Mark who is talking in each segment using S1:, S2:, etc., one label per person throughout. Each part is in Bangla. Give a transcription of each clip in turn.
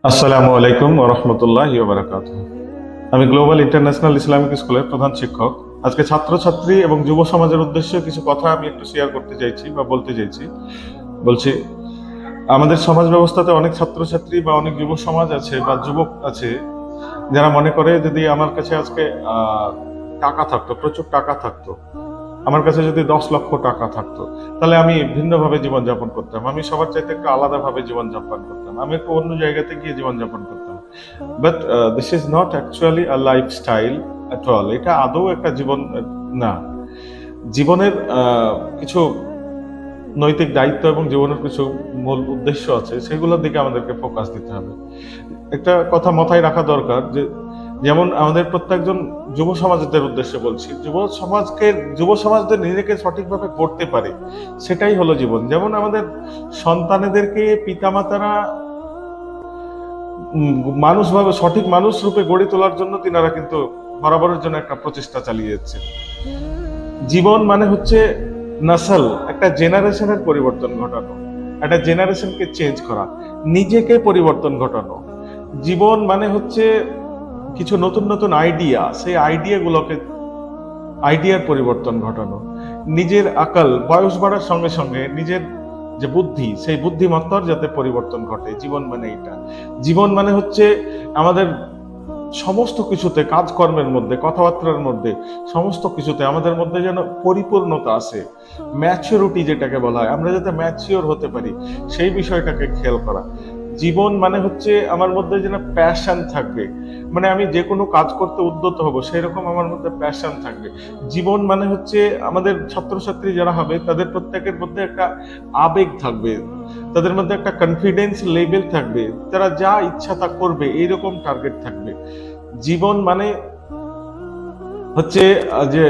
S1: আসসালামু আলাইকুম ওয়া রাহমাতুল্লাহি ওয়া বারাকাতুহু। আমি গ্লোবাল ইন্টারন্যাশনাল ইসলামিক স্কুলের প্রধান শিক্ষক। আজকে ছাত্রছাত্রী এবং যুব সমাজের উদ্দেশ্যে কিছু কথা আমি একটু শেয়ার করতে চাইছি বা বলতে চাইছি। বলছি, আমাদের সমাজ ব্যবস্থাতে অনেক ছাত্রছাত্রী বা অনেক যুব সমাজ আছে বা যুবক আছে যারা মনে করে যদি আমার কাছে আজকে টাকা থাকতো, প্রচুর টাকা থাকতো, আমার কাছে যদি 10 লক্ষ টাকা থাকতো, তাহলে আমি ভিন্নভাবে জীবনযাপন করতাম, আমি সবার চাইতে একটু আলাদাভাবে জীবনযাপন করতাম, আমি একটু অন্য জায়গাতে গিয়ে জীবনযাপন করতাম। But this is not actually a lifestyle at all. এটা আদৌ একটা জীবন না। জীবনের কিছু নৈতিক দায়িত্ব এবং জীবনের কিছু মূল উদ্দেশ্য আছে, সেগুলোর দিকে আমাদেরকে ফোকাস দিতে হবে। একটা কথা মাথায় রাখা দরকার যে, যেমন আমাদের প্রত্যেকজন যুব সমাজদের উদ্দেশ্যে বলছি, যুব সমাজদের নিজেকে সঠিকভাবে করতে পারে, সেটাই হলো জীবন। যেমন আমাদের সন্তানেদেরকে পিতামাতারা মানুষভাবে সঠিক মানুষ রূপে গড়ে তোলার জন্য তিনারা কিন্তু বরাবরের জন্য একটা প্রচেষ্টা চালিয়ে যাচ্ছে। জীবন মানে হচ্ছে নাসল, একটা জেনারেশনের পরিবর্তন ঘটানো, একটা জেনারেশনকে চেঞ্জ করা, নিজেকে পরিবর্তন ঘটানো। জীবন মানে হচ্ছে কিছু নতুন নতুন আইডিয়া, সেই আইডিয়ার পরিবর্তন ঘটানো, নিজের আকাল বয়স বাড়ার সঙ্গে সঙ্গে নিজের যে বুদ্ধি, সেই বুদ্ধিমত্তার যাতে পরিবর্তন ঘটে। জীবন মানে এটা। জীবন মানে হচ্ছে আমাদের সমস্ত কিছুতে, কাজকর্মের মধ্যে, কথাবার্তার মধ্যে, সমস্ত কিছুতে আমাদের মধ্যে যেন পরিপূর্ণতা আসে, ম্যাচুরিটি যেটাকে বলা হয়, আমরা যাতে ম্যাচিওর হতে পারি, সেই বিষয়টাকে খেয়াল করা। জীবন মানে হচ্ছে আমার মধ্যে যেন প্যাশন থাকবে, মানে আমি যে কোনো কাজ করতে উদ্যত হব, সেই রকম আমার মধ্যে প্যাশন থাকবে। জীবন মানে হচ্ছে আমাদের ছাত্রছাত্রী যারা হবে তাদের প্রত্যেকের মধ্যে একটা আবেগ থাকবে, তাদের মধ্যে একটা কনফিডেন্স লেভেল থাকবে, তারা যা ইচ্ছা তা করবে, এইরকম টার্গেট থাকবে। জীবন মানে হচ্ছে যে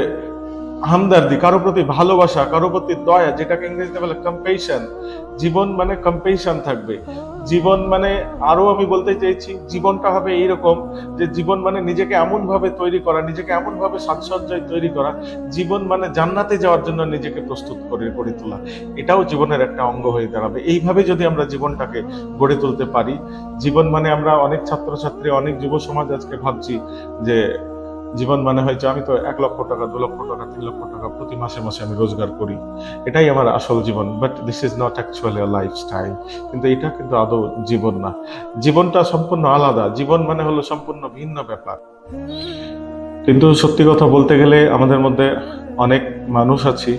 S1: হামদার্দি, কারো প্রতি ভালোবাসা, কারো প্রতি দয়া, যেটাকে ইংরেজিতে বলে কম্পেশন। জীবন মানে কম্পেশন থাকবে। জীবন মানে আরো আমি বলতে চাইছি, জীবনটা হবে এইরকম যে জীবন মানে নিজেকে এমন ভাবে তৈরি করা, নিজেকে এমন ভাবে সাজসজ্জায় তৈরি করা, জীবন মানে জান্নাতে যাওয়ার জন্য নিজেকে প্রস্তুত করে গড়ে তোলা। এটাও জীবনের একটা অঙ্গ হয়ে দাঁড়াবে। এইভাবে যদি আমরা জীবনটাকে গড়ে তুলতে পারি, জীবন মানে আমরা অনেক ছাত্রছাত্রী, অনেক যুব সমাজ আজকে ভাবছি যে জীবন মানে হয়েছে আমি তো 1 লক্ষ টাকা, 2 লক্ষ টাকা, 3 লক্ষ টাকা প্রতি মাসে মাসে আমি রোজগার করি, এটাই আমার আসল জীবন। But this is not actually a lifestyle. কিন্তু এটা কিন্তু আদৌ জীবন না। জীবনটা সম্পূর্ণ আলাদা। জীবন মানে হলো সম্পূর্ণ ভিন্ন ব্যাপার। কিন্তু সত্যি কথা বলতে গেলে আমাদের মধ্যে অনেক মানুষ আছি,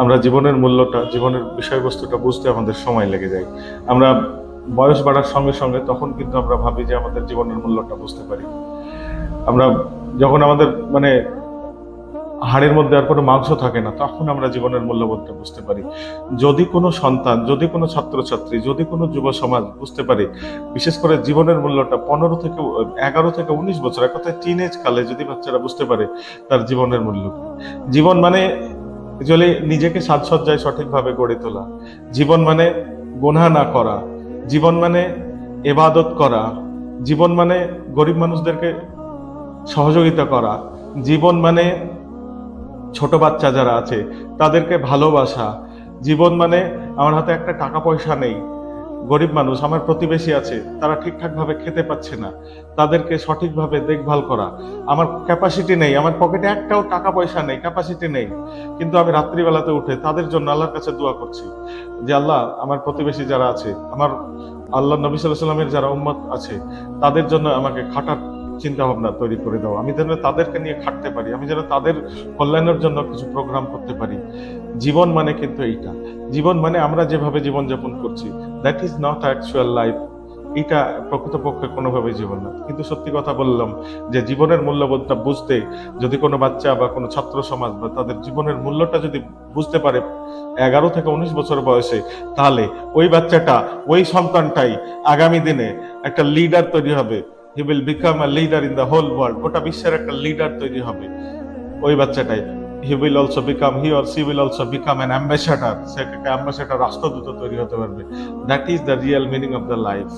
S1: আমরা জীবনের মূল্যটা, জীবনের বিষয়বস্তুটা বুঝতে আমাদের সময় লেগে যায়। আমরা বয়স বাড়ার সঙ্গে সঙ্গে তখন কিন্তু আমরা ভাবি যে আমাদের জীবনের মূল্যটা বুঝতে পারি। আমরা যখন আমাদের মানে হাড়ের মধ্যে আর কোনো মাংস থাকে না, তখন আমরা জীবনের মূল্যবোধটা বুঝতে পারি। যদি কোনো সন্তান, যদি কোনো ছাত্রছাত্রী, যদি কোনো যুব সমাজ বুঝতে পারে, বিশেষ করে জীবনের মূল্যটা 11 থেকে 19 বছর, এক কথায় টিনেজ কালে যদি বাচ্চারা বুঝতে পারে তার জীবনের মূল্য কি। জীবন মানে অ্যাকচুয়ালি নিজেকে সাজসজ্জায় সঠিকভাবে গড়ে তোলা। জীবন মানে গুনাহ না করা। জীবন মানে ইবাদত করা। জীবন মানে গরিব মানুষদেরকে সহযোগিতা করা। জীবন মানে ছোট বাচ্চা যারা আছে তাদেরকে ভালোবাসা। জীবন মানে আমার হাতে একটা টাকা পয়সা নেই, গরিব মানুষ, আমার প্রতিবেশী আছে, তারা ঠিকঠাক ভাবে খেতে পাচ্ছে না, তাদেরকে সঠিকভাবে দেখভাল করা। আমার ক্যাপাসিটি নেই, আমার পকেটে একটাও টাকা পয়সা নেই, ক্যাপাসিটি নেই, কিন্তু আমি রাত্রিবেলাতে উঠে তাদের জন্য আল্লাহর কাছে দোয়া করছি যে আল্লাহ, আমার প্রতিবেশী যারা আছে, আমার আল্লাহ নবী সাল্লাল্লাহু আলাইহি ওয়াসাল্লামের যারা উম্মত আছে, তাদের জন্য আমাকে খাটার চিন্তা ভাবনা তৈরি করে দাও, আমি যেন তাদেরকে নিয়ে খাটতে পারি, আমি যেন তাদের কল্যাণের জন্য কিছু প্রোগ্রাম করতে পারি। জীবন মানে কিন্তু এইটা। জীবন মানে আমরা যেভাবে জীবনযাপন করছি, that is not actual life. এটা প্রকৃতপক্ষে কোনোভাবে জীবন না। কিন্তু সত্যি কথা বললাম যে জীবনের মূল্যবোধটা বুঝতে, যদি কোনো বাচ্চা বা কোনো ছাত্র সমাজ বা তাদের জীবনের মূল্যটা যদি বুঝতে পারে 11 থেকে 19 বছর বয়সে, তাহলে ওই বাচ্চাটা, ওই সন্তানটাই আগামী দিনে একটা লিডার তৈরি হবে। He will become a leader in the whole world. গোটা বিশ্বের একটা লিডার তৈরি হবে ওই বাচ্চাটাই। He or she will also become an ambassador. সে একটা অ্যাম্বাসেডর, রাষ্ট্রদূত তৈরি হতে পারবে। That is the real meaning of the life.